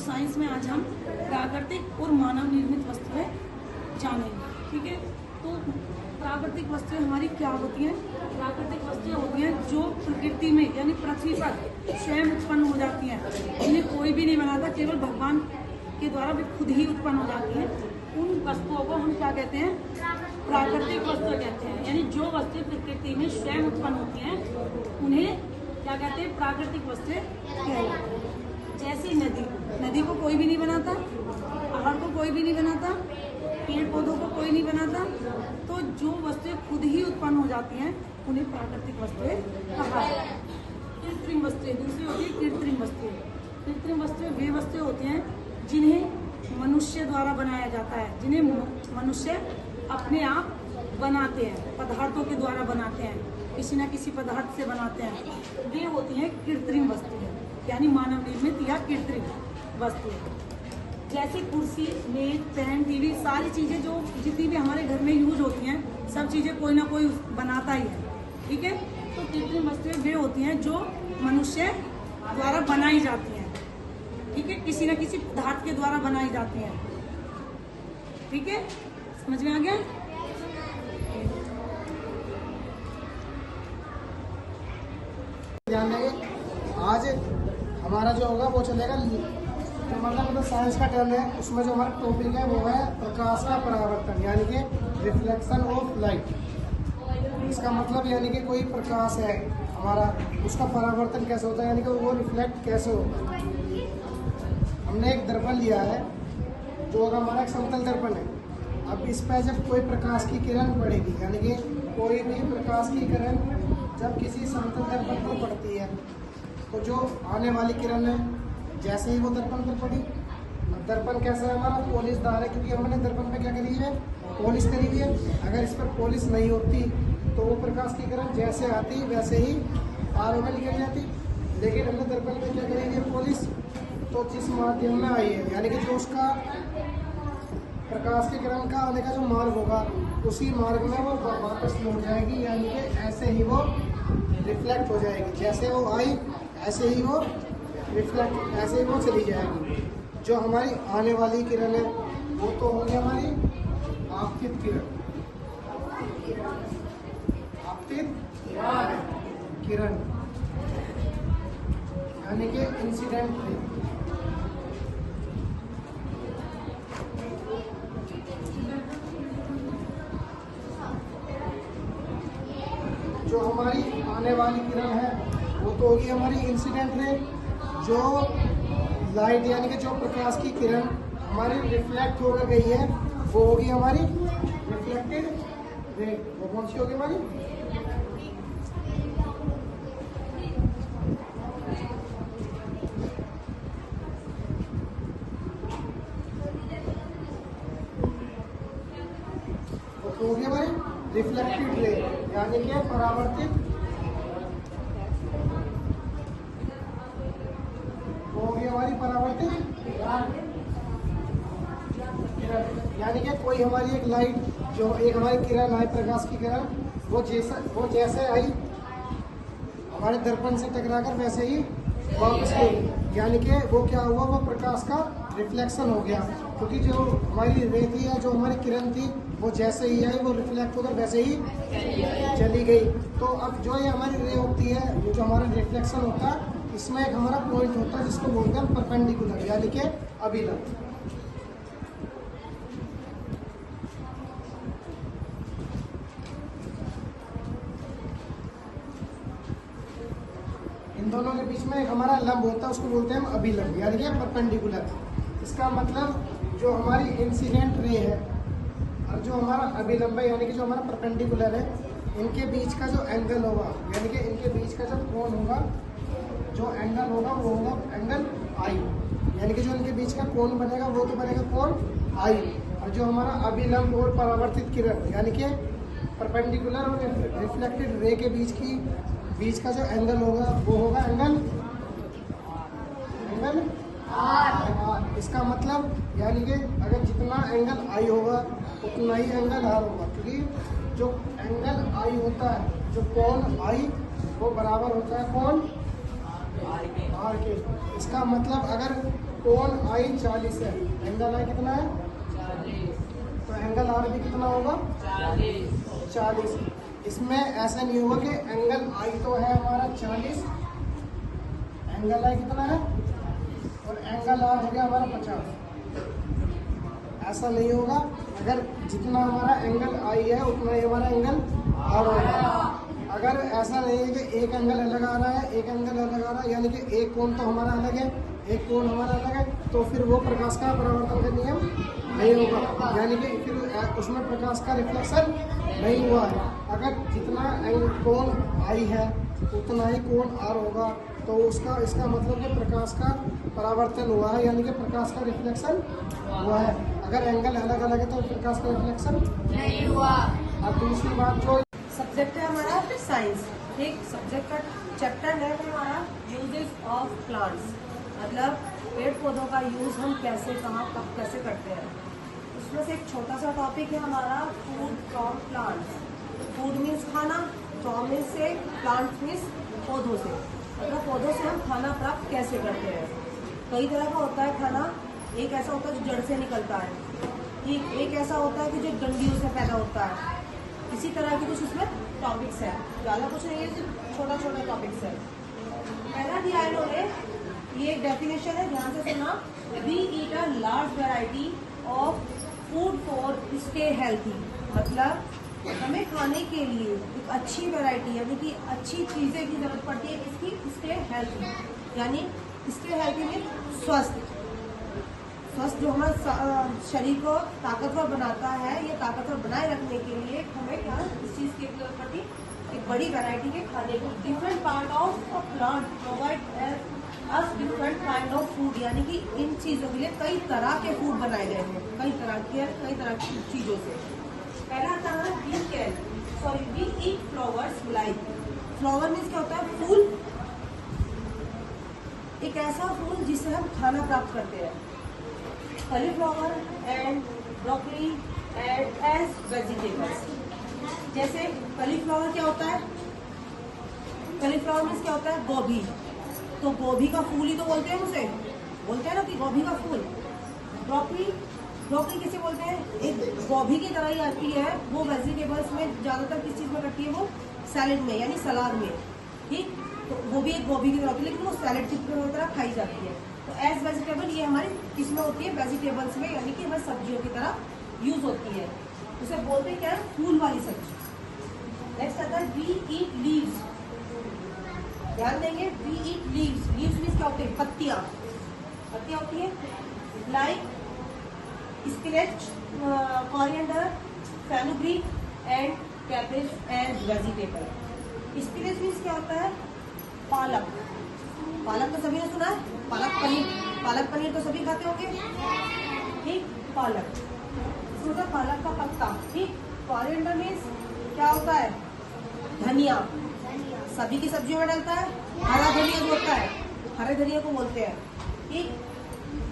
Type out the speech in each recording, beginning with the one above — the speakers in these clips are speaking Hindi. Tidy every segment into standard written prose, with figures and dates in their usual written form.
साइंस में आज हम प्राकृतिक और मानव निर्मित वस्तुएं जानेंगे। ठीक है, तो प्राकृतिक वस्तुएं हमारी क्या होती हैं? प्राकृतिक वस्तुएं होती हैं जो प्रकृति में यानी पृथ्वी पर स्वयं उत्पन्न हो जाती हैं, जिन्हें कोई भी नहीं बनाता, केवल भगवान के द्वारा भी खुद ही उत्पन्न हो जाती हैं। उन वस्तुओं को हम क्या कहते हैं? प्राकृतिक वस्तुएं कहते हैं। यानी जो वस्तुएं प्रकृति में स्वयं उत्पन्न होती हैं उन्हें क्या कहते हैं? प्राकृतिक वस्तुएं कहलाती हैं। जैसे नदी को कोई भी नहीं बनाता, पहाड़ को कोई भी नहीं बनाता, पेड़ पौधों को कोई नहीं बनाता, तो जो वस्तुएं खुद ही उत्पन्न हो जाती हैं उन्हें प्राकृतिक वस्तुएं कहा है। कृत्रिम वस्तुएं दूसरी होती है कृत्रिम वस्तुएं। कृत्रिम वस्तुएं वे वस्तुएं होती हैं जिन्हें मनुष्य द्वारा बनाया जाता है, जिन्हें मनुष्य अपने आप बनाते हैं, पदार्थों के द्वारा बनाते हैं, किसी न किसी पदार्थ से बनाते हैं। वे होती हैं कृत्रिम वस्तुएं, यानी मानव निर्मित या कृत्रिम वस्तुएं। जैसे कुर्सी, मेज, पेन, टीवी, सारी चीज़ें जो जितनी भी हमारे घर में यूज होती हैं, सब चीज़ें कोई ना कोई बनाता ही है। ठीक है, तो कृत्रिम वस्तुएं वे होती हैं जो मनुष्य द्वारा बनाई जाती हैं। ठीक है, किसी न किसी पदार्थ के द्वारा बनाई जाती हैं। ठीक है, समझ में आ गया? आज हमारा जो होगा वो चलेगा, तो मतलब साइंस का टर्म है, उसमें जो हमारा टॉपिक है वो है प्रकाश का परावर्तन, यानी कि रिफ्लेक्शन ऑफ लाइट। इसका मतलब यानी कि कोई प्रकाश है हमारा, उसका परावर्तन कैसे होता है, यानी कि वो रिफ्लेक्ट कैसे होता है। हमने एक दर्पण लिया है जो हमारा एक समतल दर्पण है। अब इस पर जब कोई प्रकाश की किरण पड़ेगी, यानी कि कोई भी प्रकाश की किरण जब किसी समतल दर्पण पर पड़ती है, तो जो आने वाली किरण है जैसे ही वो दर्पण पर पड़ी, दर्पण कैसा है हमारा? पॉलिशदार है, क्योंकि हमने दर्पण पे क्या करी है? पॉलिश करी हुई है। अगर इस पर पॉलिश नहीं होती तो वो प्रकाश की किरण जैसे आती वैसे ही पार में निकल जाती। लेकिन हमने दर्पण पे क्या करी है? पॉलिश। तो जिस माध्यम में आई है, यानी कि जो उसका प्रकाश की किरण का आने का जो मार्ग होगा, उसी मार्ग में वो वापस लौट जाएगी, यानी कि ऐसे ही वो रिफ्लेक्ट हो जाएगी। जैसे वो आई ऐसे ही वो रिफ्लेक्ट, ऐसे ही वो चली जाएगी। जो हमारी आने वाली किरण है वो तो होगी हमारी आपतित किरण। आपतित किरण यानी कि इंसिडेंट रे। जो हमारी आने वाली किरण है वो तो होगी हमारी इंसिडेंट रे। जो लाइट यानी कि जो प्रकाश की किरण हमारी रिफ्लेक्ट होकर गई है वो होगी हमारी रिफ्लेक्टेड रे। वो कौन सी होगी हमारी? वो होगी हमारी रिफ्लेक्टेड रे, यानी कि परावर्तित। वो होगी हमारी परावर्तित किरण, यानी कि कोई हमारी एक लाइट, जो एक हमारी किरण है प्रकाश की किरण, वो जैसे आई हमारे दर्पण से टकराकर वैसे ही वापस गई, यानी कि वो क्या हुआ? वो प्रकाश का रिफ्लेक्शन हो गया, क्योंकि जो हमारी रे थी या जो हमारी किरण थी वो जैसे ही आई वो रिफ्लेक्ट होकर वैसे ही चली गई। तो अब जो ये हमारी रे होती है, वो जो हमारा रिफ्लेक्शन होता है, इसमें एक हमारा पॉइंट होता है जिसको बोलते हैं परपेंडिकुलर, यानी कि अभिलंब। इन दोनों के बीच में एक हमारा लंब होता है, उसको बोलते हैं हम अभिलंब, यानी कि परपेंडिकुलर। इसका मतलब जो हमारी इंसिडेंट रे है और जो हमारा अभिलंब है, यानी कि जो हमारा परपेंडिकुलर है, इनके बीच का जो एंगल होगा, यानी कि इनके बीच का जो कोण होगा, जो एंगल होगा वो होगा एंगल आई, यानी कि जो इनके बीच का कोण बनेगा वो तो बनेगा कोण आई। और जो हमारा अभिलंब और परावर्तित किरण यानी कि परपेंडिकुलर और रिफ्लेक्टेड रे के बीच का जो एंगल होगा वो होगा एंगल आर। इसका मतलब यानी कि अगर जितना एंगल आई होगा उतना ही एंगल आर होगा, क्योंकि जो एंगल आई होता है, जो कोण आई वो बराबर होता है कोण आर के। इसका मतलब अगर कोण आई 40 है, एंगल आई कितना है, तो एंगल आर भी कितना होगा, 40। इसमें ऐसा नहीं होगा कि एंगल आई तो है हमारा 40, एंगल आई कितना है और एंगल आर हो गया हमारा 50। ऐसा नहीं होगा। अगर जितना हमारा एंगल आई है उतना ही हमारा एंगल आर होगा। अगर ऐसा नहीं है कि एक एंगल अलग आ रहा है, एक एंगल अलग आ रहा है, यानी कि एक कोण तो हमारा अलग है, एक कोण हमारा अलग है, तो फिर वो प्रकाश का परावर्तन का नियम नहीं होगा, यानी कि फिर उसमें प्रकाश का रिफ्लेक्शन नहीं हुआ है। अगर जितना कोण आई है उतना ही कोण आर होगा, तो उसका इसका मतलब कि प्रकाश का परावर्तन हुआ है, यानी कि प्रकाश का रिफ्लेक्शन हुआ है। अगर एंगल अलग अलग है तो प्रकाश का रिफ्लेक्शन नहीं हुआ। अब दूसरी बात जो सब्जेक्ट है हमारा साइंस, ठीक। सब्जेक्ट का चैप्टर है हमारा यूजेस ऑफ प्लांट्स, मतलब पेड़ पौधों का यूज हम कैसे, कहाँ, कब, कैसे करते हैं। उसमें से एक छोटा सा टॉपिक है हमारा food from plants. Food means खाना, फ्रॉम मीन्स से, प्लांट मीन्स पौधों से, मतलब पौधों से हम खाना प्राप्त कैसे करते हैं। कई तरह का होता है खाना। एक ऐसा होता है जो जड़ से निकलता है, ठीक। एक ऐसा होता है कि जो डंडियों से पैदा होता है। इसी तरह की कुछ इसमें टॉपिक्स है, ज़्यादा कुछ नहीं है, सिर्फ छोटा छोटा टॉपिक्स है। पहला दिया इन्होंने, ये एक डेफिनेशन है, ध्यान से सुना। We eat a large variety of food for stay healthy, मतलब हमें खाने के लिए एक अच्छी वैरायटी यानी कि अच्छी चीज़ें की जरूरत पड़ती है, इसकी स्टे हेल्थी, यानी स्टे हेल्थी में स्वस्थ जो हमारा शरीर को ताकतवर बनाता है, ये ताकतवर बनाए रखने के लिए हमें क्या इस चीज़ की जरूरत पड़ती है, एक बड़ी वैरायटी के खाने को। Different part of a plant provide us different kind of food, यानी कि इन चीज़ों के लिए कई तरह के फूड बनाए गए हैं, कई तरह की चीज़ों से। पहला आता है we eat flowers like. Flower means क्या होता है, फूल। एक ऐसा फूल जिससे हम खाना प्राप्त करते हैं। cauliflower and broccoli and as vegetables। जैसे cauliflower क्या होता है, cauliflower मीन्स क्या होता है, गोभी। तो गोभी का फूल ही तो बोलते हैं उसे, बोलते हैं ना कि गोभी का फूल। ब्रोकली किसे बोलते हैं, एक गोभी की तरह ही आती है वो। वेजिटेबल्स में ज़्यादातर किस चीज़ में करती है वो, सैलेड में, यानी सलाद में, ठीक। तो वो भी एक गोभी की तरह होती है, लेकिन वो सैलेड की तरह खाई जाती है। तो एज वेजिटेबल ये हमारी किसमें होती है, वेजिटेबल्स में, यानी कि हमारी सब्जियों की तरह यूज होती है। उसे बोलते हैं क्या, फूल वाली सब्जी। नेक्स्ट आता है वी ईट लीव्स। ध्यान देंगे, we eat leaves. Leaves means क्या होते हैं, पत्तियां होती है, like spinach, coriander, fenugreek and cabbage and vegetable. Spinach means क्या होता है, पालक। पालक तो सभी ने सुना है, पालक पनीर तो सभी खाते होंगे, ठीक। पालक होता है पालक का पत्ता, ठीक। कोरिएंडर मीन्स क्या होता है, धनिया। सभी की सब्जियों में डलता है। हरा धनिया जो होता है, हरे धनिया को बोलते हैं, ठीक।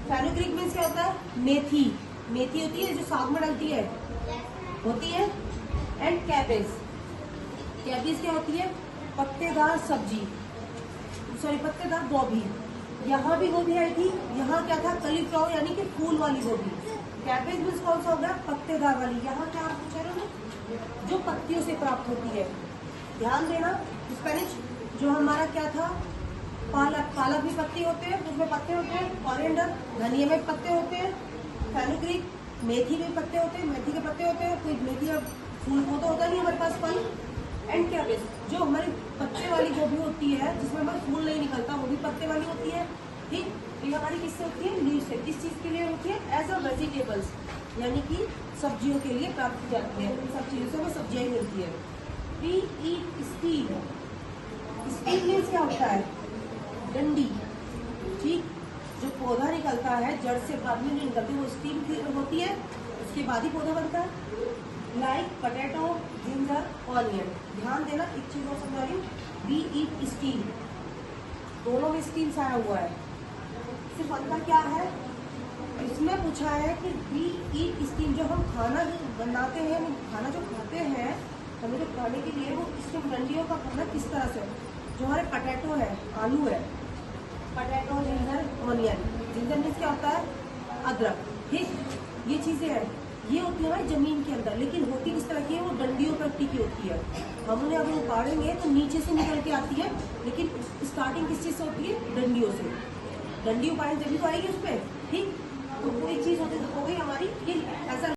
फेनुग्रीक मीन्स क्या होता है, मेथी होती है जो साग में डलती है, होती है। एंड कैबेज क्या होती है, पत्तेदार सब्जी, सॉरी पत्तेदार गोभी। यहाँ भी गोभी आई थी, यहाँ क्या था, कॉलीफ्लावर यानी कि फूल वाली गोभी। कैबेज मीन्स कौन सा हो गया, पत्तेदार वाली। यहाँ क्या पूछा रहे हैं, जो पत्तियों से प्राप्त होती है। ध्यान देना, स्पेनिश जो हमारा क्या था, पालक भी पत्ते होते हैं, उसमें पत्ते होते हैं। कोरिएंडर धनिया में पत्ते होते हैं। फेनुग्रीक मेथी में पत्ते होते हैं, मेथी के पत्ते होते हैं। कोई मेथी का फूल वो तो होता नहीं हमारे पास, फल। एंड कैबेज जो हमारी पत्ते वाली गोभी होती है, जिसमें हमारा फूल नहीं निकलता, वो भी पत्ते वाली होती है, ठीक। ये हमारी किससे होती है, लीव से। किस चीज़ के लिए होती है, एज अ वेजिटेबल्स, यानी कि सब्जियों के लिए प्राप्त की जाती है। इन सब चीज़ों से हमें सब्जियाँ ही मिलती है। We eat stem. Stem means क्या होता है, डंडी, ठीक। जो पौधा निकलता है, जड़ से बाद में नहीं निकलती, वो स्टीम होती है, उसके बाद ही पौधा बनता है। Like potato, ginger, onion. ध्यान देना, एक चीज और समझा रही हूँ, वी ईट स्टीम, दोनों में स्टीम आया हुआ है। सिर्फ अंतर क्या है, इसमें पूछा है कि वी ईट स्टीम, जो हम खाना बनाते हैं, खाना जो खाते हैं, हमें जो खाने के लिए वो स्टीम डंडियों का खाना किस तरह से, जो हमारे पोटैटो है, आलू है, potato, ginger, onion. Ginger means क्या होता है? अदरक। ठीक, ये चीजें हैं, ये होती है हमारी जमीन के अंदर, लेकिन होती किस तरह की है? वो डंडियों पर टिकी होती है। हम उन्हें अगर उपाड़ेंगे तो नीचे से निकल के आती है, लेकिन स्टार्टिंग किस चीज से होती है? डंडियों से। डंडी उपाड़ेंगे तभी तो आएगी उस पर। ठीक, तो पूरी चीज हो गई हमारी ये ऐसा